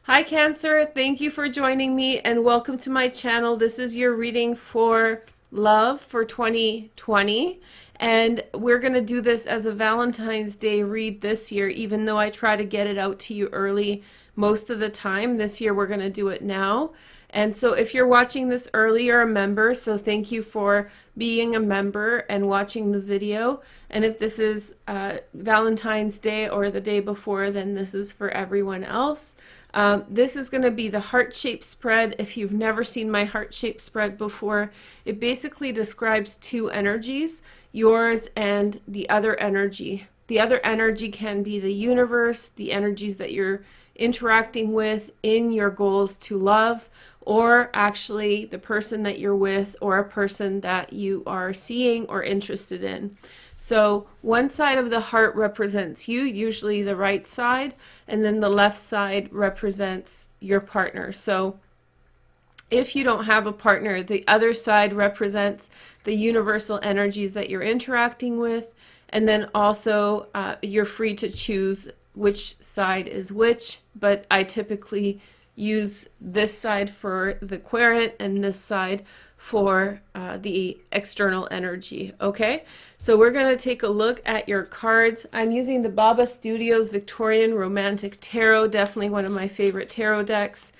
Hi Cancer, thank you for joining me and welcome to my channel. This is your reading for love for 2020 and we're going to do this as a Valentine's Day read this year, even though I try to get it out to you early most of the time. This year we're going to do it now. And so if you're watching this early, you're a member, so thank you for being a member and watching the video. And if this is Valentine's Day or the day before, then this is for everyone else. This is going to be the heart-shaped spread. If you've never seen my heart-shaped spread before, it basically describes two energies, yours and the other energy. The other energy can be the universe, the energies that you're interacting with in your goals to love, or actually the person that you're with or a person that you are seeing or interested in. So one side of the heart represents you, usually the right side, and then the left side represents your partner. So if you don't have a partner, the other side represents the universal energies that you're interacting with, and then also you're free to choose which side is which, but I typically use this side for the querent and this side for the external energy. Okay, so we're going to take a look at your cards. I'm using the Baba Studios Victorian Romantic Tarot, definitely one of my favorite tarot decks,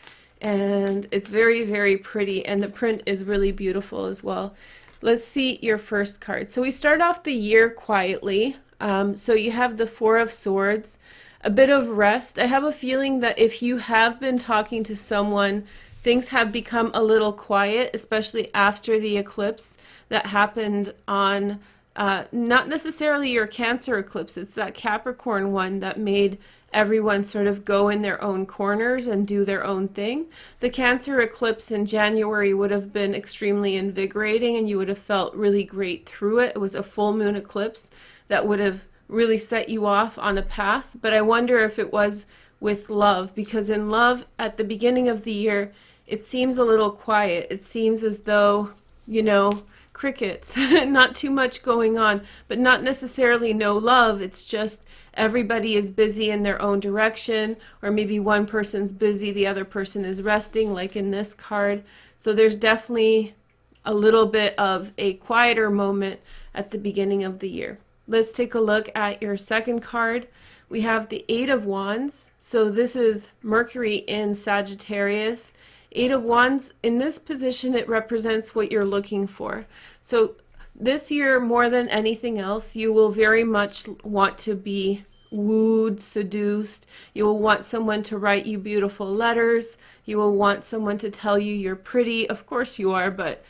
and it's very, very pretty, and the print is really beautiful as well. Let's see your first card. So we start off the year quietly. So you have the Four of Swords, a bit of rest. I have a feeling that if you have been talking to someone, things have become a little quiet, especially after the eclipse that happened on, not necessarily your Cancer eclipse, it's that Capricorn one that made everyone sort of go in their own corners and do their own thing. The Cancer eclipse in January would have been extremely invigorating and you would have felt really great through it. It was a full moon eclipse that would have really set you off on a path. But I wonder if it was with love, because in love at the beginning of the year, it seems a little quiet. It seems as though, you know, crickets, not too much going on, but not necessarily no love. It's just everybody is busy in their own direction, or maybe one person's busy, the other person is resting, like in this card. So there's definitely a little bit of a quieter moment at the beginning of the year. Let's take a look at your second card. We have the Eight of Wands. So this is Mercury in Sagittarius. Eight of Wands, in this position, it represents what you're looking for. So this year, more than anything else, you will very much want to be wooed, seduced. You will want someone to write you beautiful letters. You will want someone to tell you you're pretty. Of course you are, but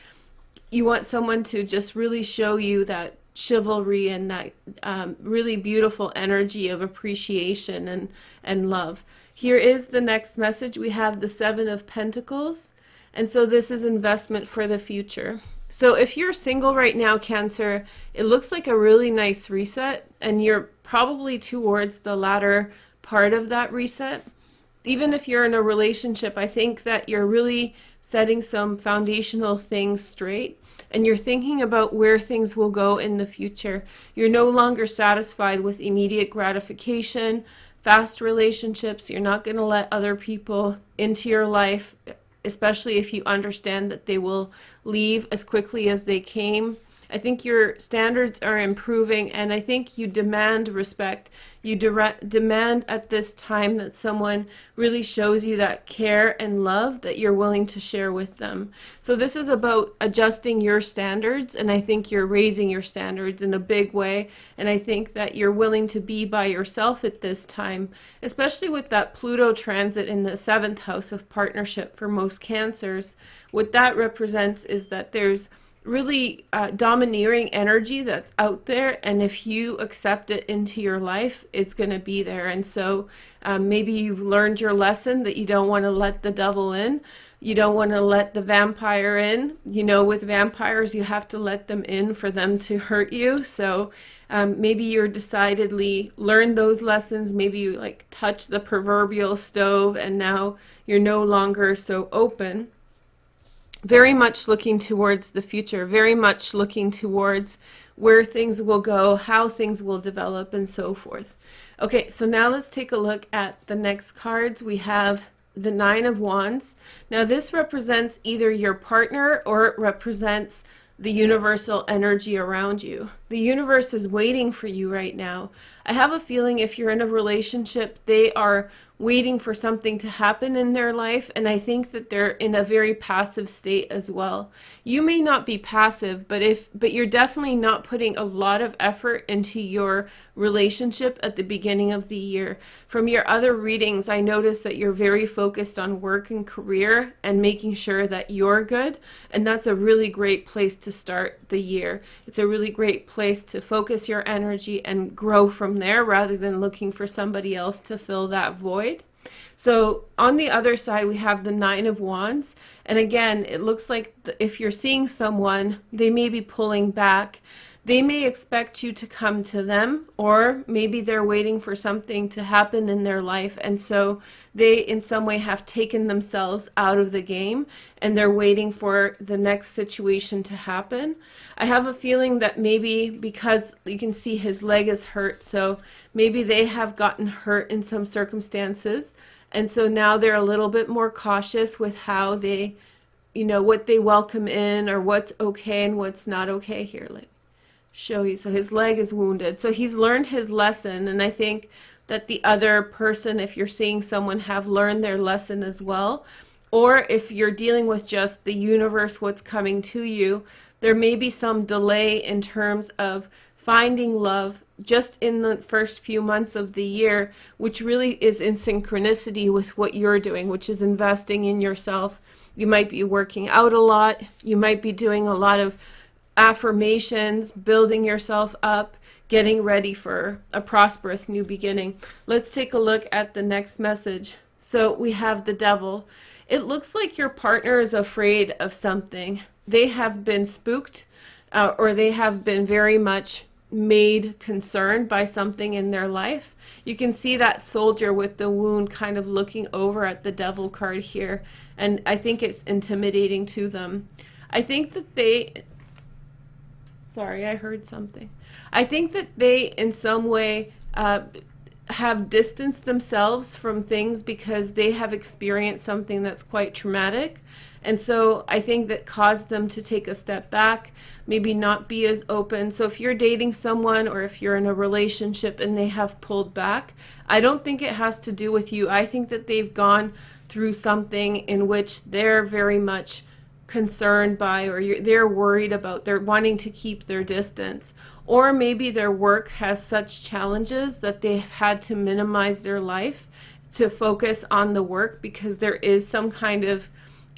you want someone to just really show you that chivalry and that really beautiful energy of appreciation and love. Here is the next message. We have the Seven of Pentacles, and so this is investment for the future. So if you're single right now, Cancer, it looks like a really nice reset, and you're probably towards the latter part of that reset. Even if you're in a relationship, I think that you're really setting some foundational things straight, and you're thinking about where things will go in the future. You're no longer satisfied with immediate gratification, fast relationships. You're not going to let other people into your life, especially if you understand that they will leave as quickly as they came. I think your standards are improving, and I think you demand respect. You demand at this time that someone really shows you that care and love that you're willing to share with them. So this is about adjusting your standards, and I think you're raising your standards in a big way, and I think that you're willing to be by yourself at this time, especially with that Pluto transit in the seventh house of partnership for most Cancers. What that represents is that there's really domineering energy that's out there, and if you accept it into your life, it's going to be there. And so maybe you've learned your lesson that you don't want to let the devil in, you don't want to let the vampire in. You know, with vampires you have to let them in for them to hurt you. So maybe you're decidedly learned those lessons. Maybe you like touch the proverbial stove and now you're no longer so open. Very much looking towards the future, very much looking towards where things will go, how things will develop, and so forth. Okay, so now let's take a look at the next cards. We have the Nine of Wands. Now this represents either your partner or it represents the universal energy around you. The universe is waiting for you right now. I have a feeling if you're in a relationship, they are waiting for something to happen in their life, and I think that they're in a very passive state as well. You may not be passive, but you're definitely not putting a lot of effort into your relationship at the beginning of the year. From your other readings, I noticed that you're very focused on work and career and making sure that you're good, and that's a really great place to start the year. It's a really great place to focus your energy and grow from there rather than looking for somebody else to fill that void. So on the other side, we have the Nine of Wands. And again, it looks like if you're seeing someone, they may be pulling back. They may expect you to come to them, or maybe they're waiting for something to happen in their life. And so they in some way have taken themselves out of the game and they're waiting for the next situation to happen. I have a feeling that maybe because you can see his leg is hurt, so maybe they have gotten hurt in some circumstances. And so now they're a little bit more cautious with how they, what they welcome in or what's okay and what's not okay. Here, let me show you. So his leg is wounded. So he's learned his lesson. And I think that the other person, if you're seeing someone, have learned their lesson as well. Or if you're dealing with just the universe, what's coming to you, there may be some delay in terms of finding love just in the first few months of the year, which really is in synchronicity with what you're doing, which is investing in yourself. You might be working out a lot. You might be doing a lot of affirmations, building yourself up, getting ready for a prosperous new beginning. Let's take a look at the next message. So we have the Devil. It looks like your partner is afraid of something. They have been spooked, or they have been very much made concerned by something in their life. You can see that soldier with the wound kind of looking over at the Devil card here, and I think it's intimidating to them. I think that sorry, I heard something. I think that they in some way have distanced themselves from things because they have experienced something that's quite traumatic. And so I think that caused them to take a step back, maybe not be as open. So if you're dating someone or if you're in a relationship and they have pulled back, I don't think it has to do with you. I think that they've gone through something in which they're very much concerned by, or they're worried about, they're wanting to keep their distance. Or maybe their work has such challenges that they've had to minimize their life to focus on the work because there is some kind of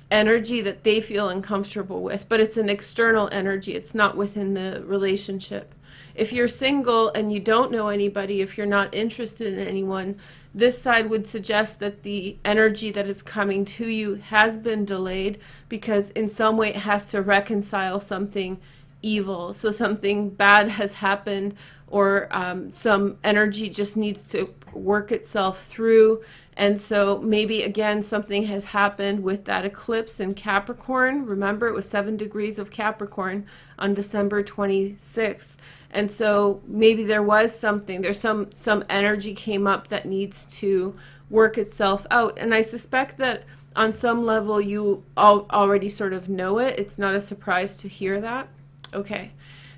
energy that they feel uncomfortable with, but it's an external energy. It's not within the relationship. If you're single and you don't know anybody, if you're not interested in anyone, this side would suggest that the energy that is coming to you has been delayed because in some way it has to reconcile something evil. So something bad has happened, or some energy just needs to work itself through. And so maybe again something has happened with that eclipse in Capricorn. Remember, it was 7 degrees of Capricorn on December 26th. And so maybe there was something, there's some energy came up that needs to work itself out. And I suspect that on some level you already sort of know it. It's not a surprise to hear that. Okay,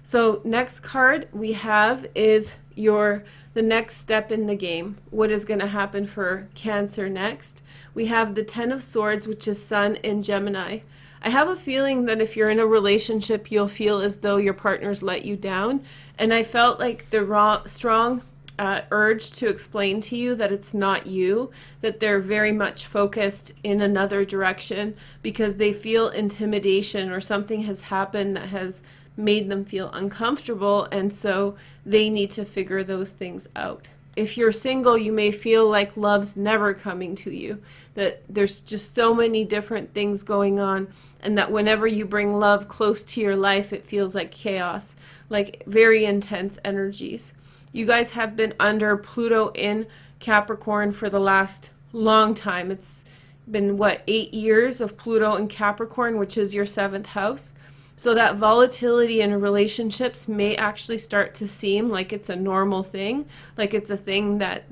so next card we have is the next step in the game. What is going to happen for Cancer next? We have the Ten of Swords, which is Sun in Gemini. I have a feeling that if you're in a relationship, you'll feel as though your partner's let you down. And I felt like the strong urge to explain to you that it's not you, that they're very much focused in another direction because they feel intimidation or something has happened that has made them feel uncomfortable, and so they need to figure those things out. If you're single, you may feel like love's never coming to you, that there's just so many different things going on, and that whenever you bring love close to your life, it feels like chaos, like very intense energies. You guys have been under Pluto in Capricorn for the last long time. It's been, 8 years of Pluto in Capricorn, which is your 7th house. So that volatility in relationships may actually start to seem like it's a normal thing, like it's a thing that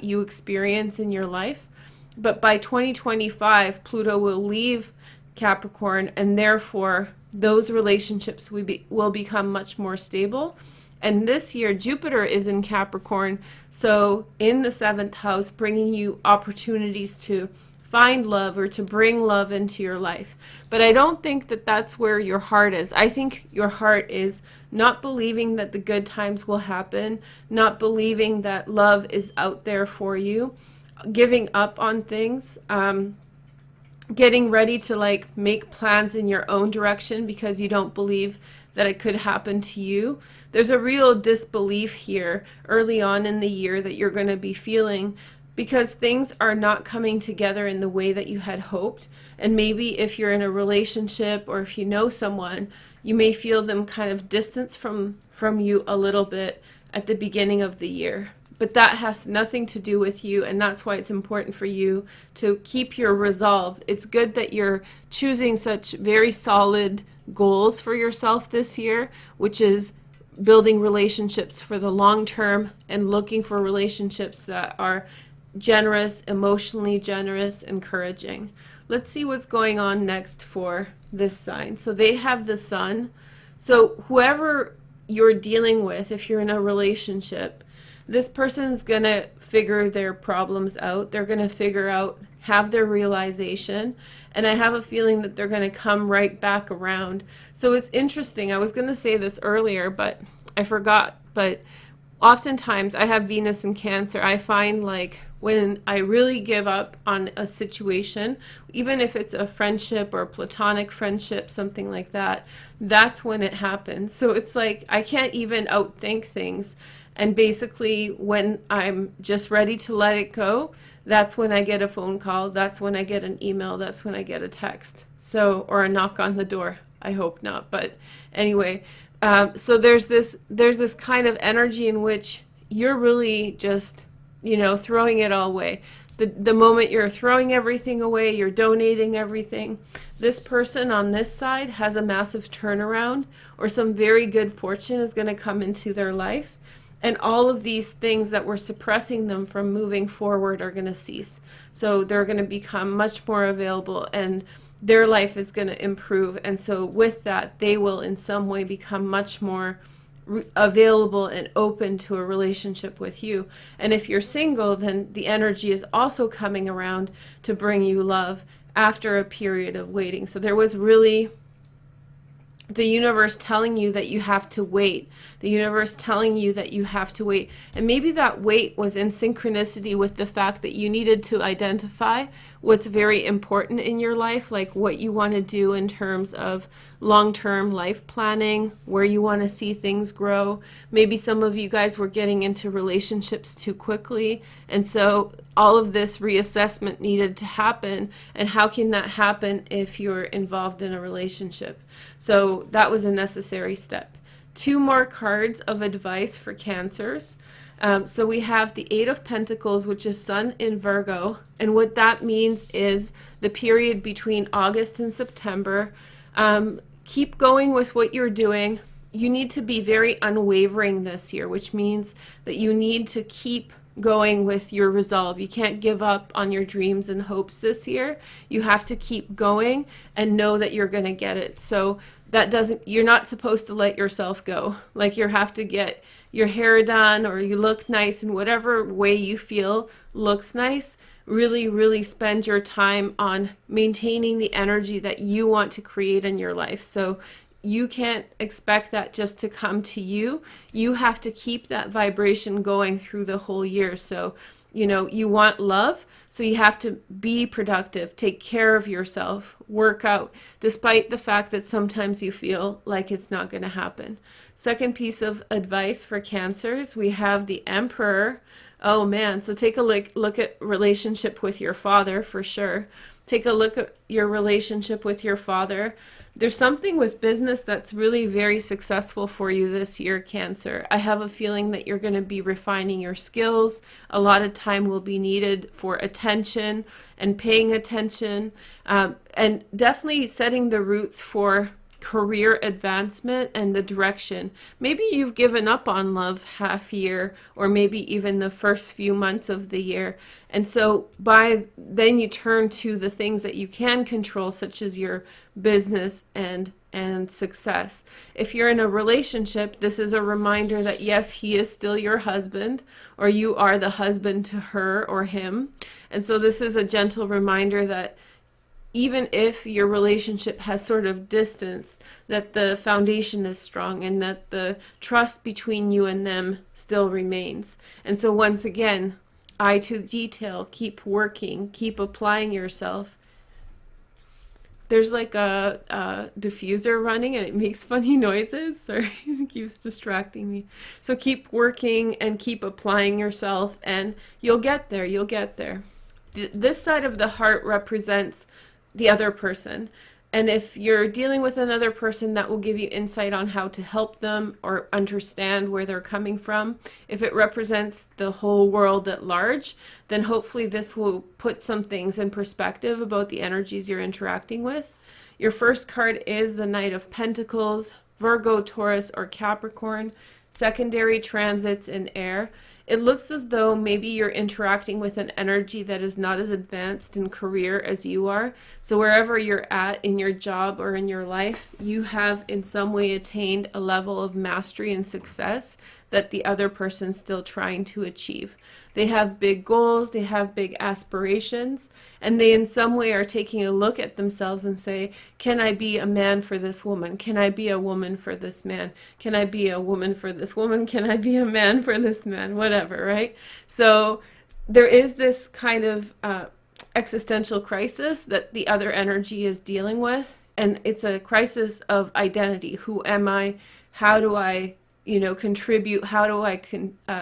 you experience in your life. But by 2025, Pluto will leave Capricorn, and therefore those relationships will become much more stable. And this year, Jupiter is in Capricorn, so in the 7th house, bringing you opportunities to find love or to bring love into your life. But I don't think that that's where your heart is. I think your heart is not believing that the good times will happen, not believing that love is out there for you, giving up on things, getting ready to like make plans in your own direction because you don't believe that it could happen to you. There's a real disbelief here early on in the year that you're going to be feeling because things are not coming together in the way that you had hoped. And maybe if you're in a relationship or if you know someone, you may feel them kind of distance from you a little bit at the beginning of the year. But that has nothing to do with you, and that's why it's important for you to keep your resolve. It's good that you're choosing such very solid goals for yourself this year, which is building relationships for the long term and looking for relationships that are generous, emotionally generous, encouraging. Let's see what's going on next for this sign. So they have the sun. So whoever you're dealing with, if you're in a relationship, this person's going to figure their problems out. They're going to figure out, have their realization, and I have a feeling that they're going to come right back around. So it's interesting. I was going to say this earlier, but I forgot. But oftentimes I have Venus in Cancer. I find like when I really give up on a situation, even if it's a friendship or a platonic friendship, something like that, that's when it happens. So it's like I can't even outthink things. And basically when I'm just ready to let it go, that's when I get a phone call, that's when I get an email, that's when I get a text. So, or a knock on the door. I hope not. But anyway, so there's this kind of energy in which you're really just, throwing it all away. The moment you're throwing everything away, you're donating everything. This person on this side has a massive turnaround, or some very good fortune is going to come into their life. And all of these things that were suppressing them from moving forward are going to cease. So they're going to become much more available and their life is going to improve. And so with that, they will in some way become much more available and open to a relationship with you. And if you're single, then the energy is also coming around to bring you love after a period of waiting. So there was really the universe telling you that you have to wait. The universe telling you that you have to wait. And maybe that wait was in synchronicity with the fact that you needed to identify what's very important in your life, like what you want to do in terms of long-term life planning, where you want to see things grow. Maybe some of you guys were getting into relationships too quickly, and so all of this reassessment needed to happen. And how can that happen if you're involved in a relationship? So that was a necessary step. 2 more cards of advice for Cancers. So we have the 8 of Pentacles, which is Sun in Virgo. And what that means is the period between August and September. Keep going with what you're doing. You need to be very unwavering this year, which means that you need to keep going with your resolve. You can't give up on your dreams and hopes this year. You have to keep going and know that you're going to get it. So you're not supposed to let yourself go. Like you have to get your hair done or you look nice in whatever way you feel looks nice. Really, really spend your time on maintaining the energy that you want to create in your life. So you can't expect that just to come to you. You have to keep that vibration going through the whole year. So, you want love, so you have to be productive, take care of yourself, work out, despite the fact that sometimes you feel like it's not going to happen. Second piece of advice for Cancers, we have the Emperor. Oh man, so take a look at relationship with your father for sure. Take a look at your relationship with your father. There's something with business that's really very successful for you this year, Cancer. I have a feeling that you're going to be refining your skills. A lot of time will be needed for attention and paying attention, and definitely setting the roots for career advancement and the direction. Maybe you've given up on love half year, or maybe even the first few months of the year. And so by then you turn to the things that you can control, such as your business and success. If you're in a relationship, this is a reminder that yes, he is still your husband, or you are the husband to her or him. And so this is a gentle reminder that even if your relationship has sort of distanced, that the foundation is strong and that the trust between you and them still remains. And so once again, eye to detail, keep working, keep applying yourself. There's like a diffuser running and it makes funny noises. Sorry, it keeps distracting me. So keep working and keep applying yourself, and you'll get there. You'll get there. This side of the heart represents the other person. And if you're dealing with another person, that will give you insight on how to help them or understand where they're coming from. If it represents the whole world at large, then hopefully this will put some things in perspective about the energies you're interacting with. Your first card is the Knight of Pentacles, Virgo, Taurus, or Capricorn, secondary transits in air. It looks as though maybe you're interacting with an energy that is not as advanced in career as you are. So wherever you're at in your job or in your life, you have in some way attained a level of mastery and success that the other person's still trying to achieve. They have big goals, they have big aspirations, and they in some way are taking a look at themselves and say, can I be a man for this woman? Can I be a woman for this man? Can I be a woman for this woman? Can I be a man for this man? Whatever, right? So there is this kind of existential crisis that the other energy is dealing with, and it's a crisis of identity. Who am I? How do I contribute? How do I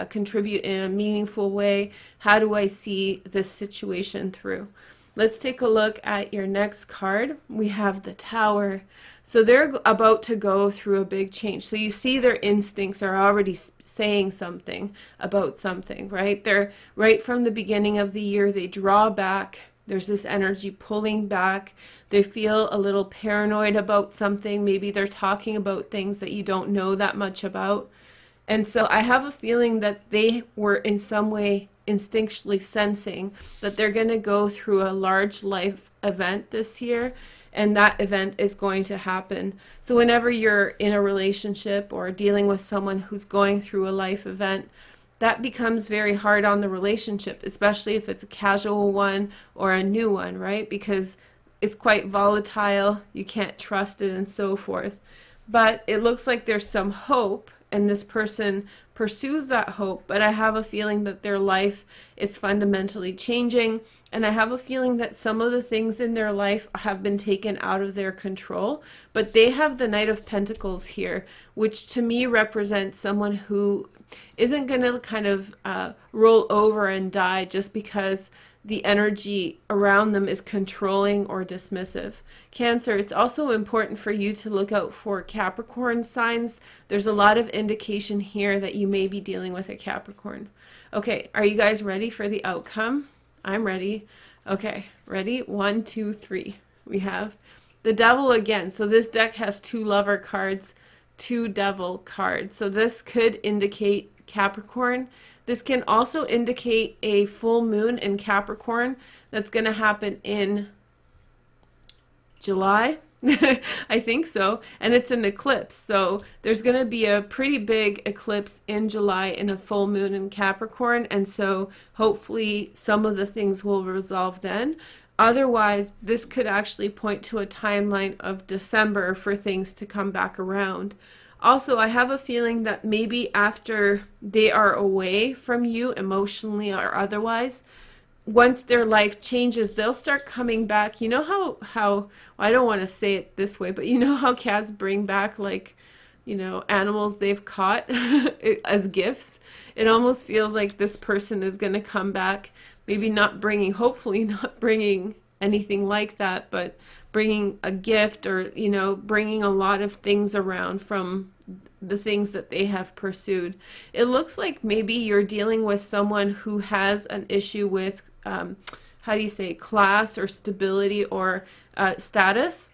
contribute in a meaningful way? How do I see this situation through? Let's take a look at your next card. We have the Tower. So they're about to go through a big change. So you see their instincts are already saying something about something, right? They're right from the beginning of the year, they draw back. There's this energy pulling back. They feel a little paranoid about something. Maybe they're talking about things that you don't know that much about. And so I have a feeling that they were in some way instinctually sensing that they're going to go through a large life event this year, and that event is going to happen. So whenever you're in a relationship or dealing with someone who's going through a life event, that becomes very hard on the relationship, especially if it's a casual one or a new one, right? Because it's quite volatile, you can't trust it, and so forth. But it looks like there's some hope, and this person pursues that hope, but I have a feeling that their life is fundamentally changing, and I have a feeling that some of the things in their life have been taken out of their control, but they have the Knight of Pentacles here, which to me represents someone who isn't going to kind of roll over and die just because the energy around them is controlling or dismissive. Cancer, it's also important for you to look out for Capricorn signs. There's a lot of indication here that you may be dealing with a Capricorn. Okay, are you guys ready for the outcome? I'm ready. Okay, ready? 1, 2, 3. We have the Devil again. So this deck has 2 Lover cards, 2 Devil cards. So this could indicate Capricorn. This can also indicate a full moon in Capricorn that's going to happen in July. I think so. And it's an eclipse. So there's going to be a pretty big eclipse in July and a full moon in Capricorn. And so hopefully some of the things will resolve then. Otherwise, this could actually point to a timeline of December for things to come back around. Also, I have a feeling that maybe after they are away from you emotionally or otherwise, once their life changes, they'll start coming back. You know how well, I don't want to say it this way, but you know how cats bring back animals they've caught as gifts? It almost feels like this person is going to come back, maybe hopefully not bringing anything like that, but bringing a gift or, bringing a lot of things around from the things that they have pursued. It looks like maybe you're dealing with someone who has an issue with, class or stability or status.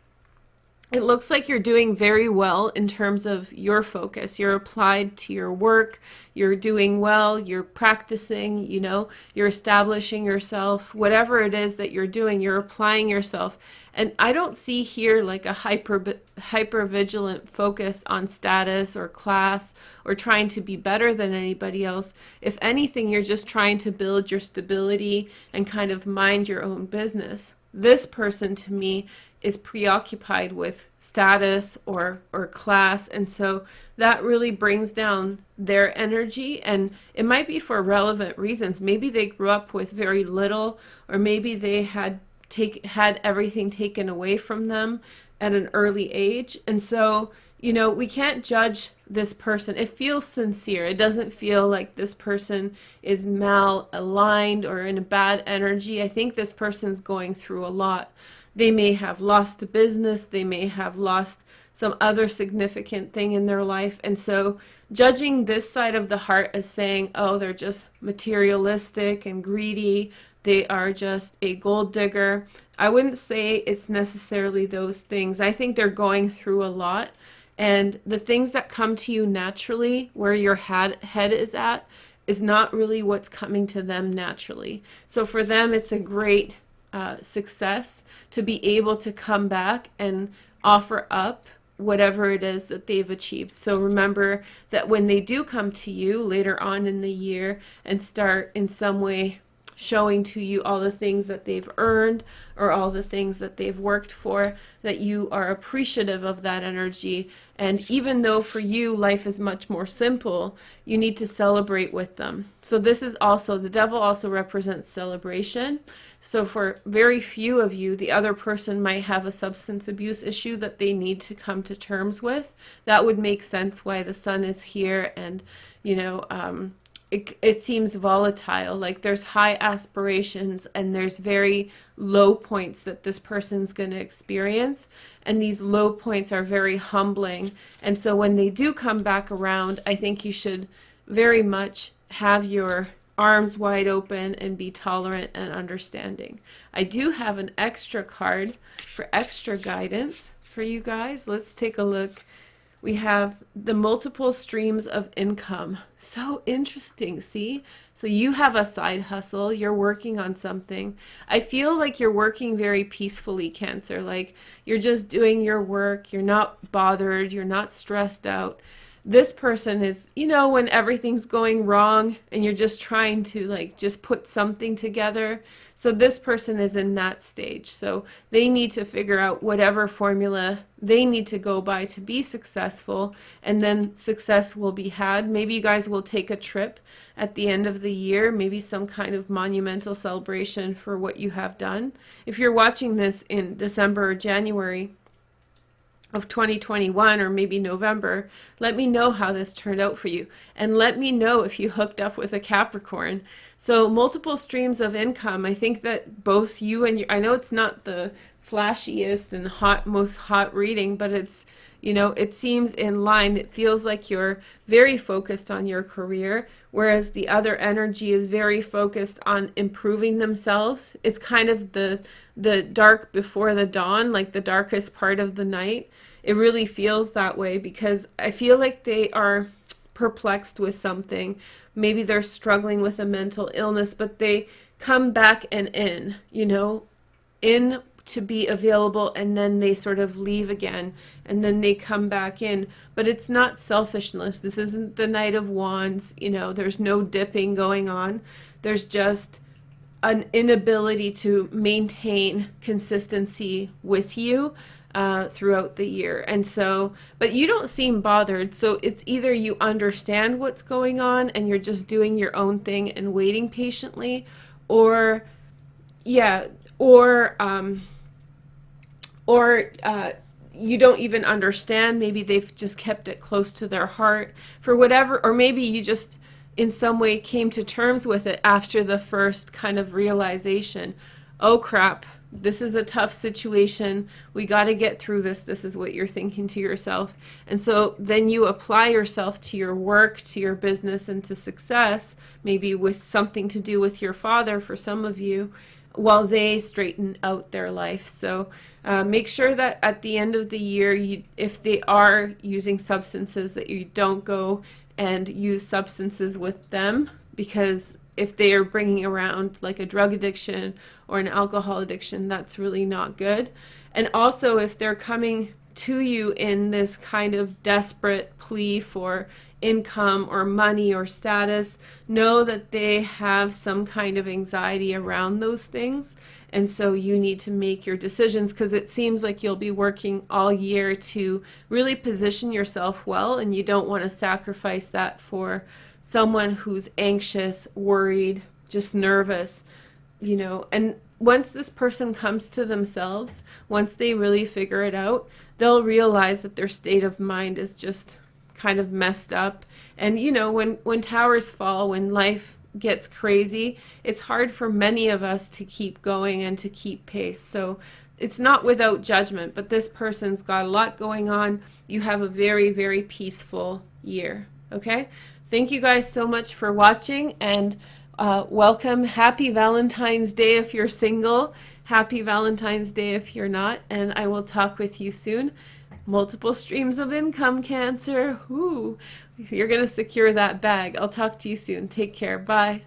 it looks like you're doing very well in terms of your focus. You're applied to your work. You're doing well. You're practicing, you're establishing yourself. Whatever it is that you're doing, you're applying yourself. And I don't see here like a hyper vigilant focus on status or class or trying to be better than anybody else. If anything, you're just trying to build your stability and kind of mind your own business. This person, to me, is preoccupied with status or class, and so that really brings down their energy, and it might be for relevant reasons. Maybe they grew up with very little, or maybe they had everything taken away from them at an early age, and so we can't judge this person. It feels sincere. It doesn't feel like this person is malaligned or in a bad energy. I think this person's going through a lot. They may have lost a business. They may have lost some other significant thing in their life. And so judging this side of the heart as saying, oh, they're just materialistic and greedy, they are just a gold digger, I wouldn't say it's necessarily those things. I think they're going through a lot. And the things that come to you naturally, where your head is at, is not really what's coming to them naturally. So for them, it's a great success to be able to come back and offer up whatever it is that they've achieved. So remember that when they do come to you later on in the year and start in some way showing to you all the things that they've earned or all the things that they've worked for, that you are appreciative of that energy. And even though for you life is much more simple, you need to celebrate with them. So this is also, the devil also represents celebration. So for very few of you, the other person might have a substance abuse issue that they need to come to terms with. That would make sense why the sun is here, and it seems volatile. Like there's high aspirations and there's very low points that this person's going to experience, and these low points are very humbling. And so when they do come back around, I think you should very much have your arms wide open and be tolerant and understanding. I do have an extra card for extra guidance for you guys. Let's take a look. We have the multiple streams of income. So interesting, see? So you have a side hustle, you're working on something. I feel like you're working very peacefully, Cancer. Like you're just doing your work, you're not bothered, you're not stressed out. This person is, when everything's going wrong and you're just trying to just put something together. So this person is in that stage. So they need to figure out whatever formula they need to go by to be successful, and then success will be had. Maybe you guys will take a trip at the end of the year, maybe some kind of monumental celebration for what you have done. If you're watching this in December or January of 2021, or maybe November, let me know how this turned out for you, and let me know if you hooked up with a Capricorn. So multiple streams of income. I think that both you and I know it's not the flashiest and most hot reading, but it's, it seems in line. It feels like you're very focused on your career, whereas the other energy is very focused on improving themselves. It's kind of the dark before the dawn, like the darkest part of the night. It really feels that way because I feel like they are perplexed with something. Maybe they're struggling with a mental illness, but they come back and in to be available, and then they sort of leave again, and then they come back in. But it's not selfishness. This isn't the Knight of Wands. There's no dipping going on. There's just an inability to maintain consistency with you throughout the year. And so, but you don't seem bothered. So it's either you understand what's going on and you're just doing your own thing and waiting patiently, or you don't even understand. Maybe they've just kept it close to their heart for whatever, or maybe you just in some way came to terms with it after the first kind of realization. Oh crap, this is a tough situation. We got to get through this. This is what you're thinking to yourself. And so then you apply yourself to your work, to your business, and to success, maybe with something to do with your father for some of you. while they straighten out their life. So make sure that at the end of the year, if they are using substances, that you don't go and use substances with them, because if they are bringing around like a drug addiction or an alcohol addiction, that's really not good. And also, if they're coming to you in this kind of desperate plea for income or money or status, know that they have some kind of anxiety around those things. And so you need to make your decisions, because it seems like you'll be working all year to really position yourself well, and you don't want to sacrifice that for someone who's anxious, worried, just nervous, you know. And once this person comes to themselves, once they really figure it out, they'll realize that their state of mind is just kind of messed up. And you know, when towers fall, when life gets crazy, it's hard for many of us to keep going and to keep pace. So it's not without judgment, but this person's got a lot going on. You have a very, very peaceful year. Okay? Thank you guys so much for watching, and welcome. Happy Valentine's Day if you're single. Happy Valentine's Day if you're not. And I will talk with you soon. Multiple streams of income, Cancer. Ooh, you're going to secure that bag. I'll talk to you soon. Take care. Bye.